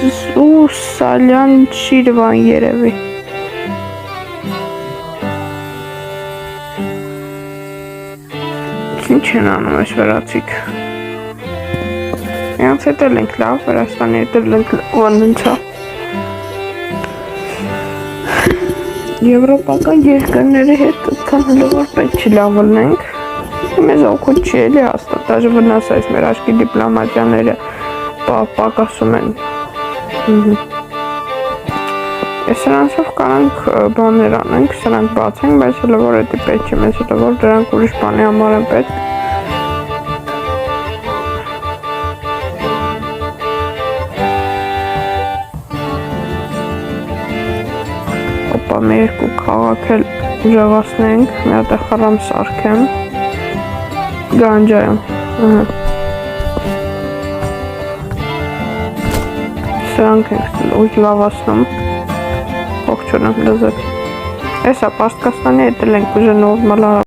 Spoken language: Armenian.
Սուսալյան Շիրվան երևի։ Ինչ են անում այս վրացիք։ Իրանց հետ էլ ենք լավ, Վրաստանի հետ էլ ենք ոննցա։ Եվրոպական երկրների հետ այդքան հլվոր պետք չի լավ լնենք։ Մեզ օգուտ չի էլի հաստատ, դաժե վնաս այս մեր աչքի դիպլոմատիաները պակասում են։ Սրանցով կանանք բաներ անենք, սրանք բացենք, բայց հլվոր էդի պետք չի, մեզ հլվոր դրանք ուրիշ բանի համար են պետք։ Ապա մի երկու քաղաք էլ ուժեղացնենք, մի հատ է խրամ սարքեմ, գանջայում, սրանք ենք ուժ լավացնում, ողջունեմ լզետ, էսա պաստկաստանի հետ էլ ենք ուժը նորմալ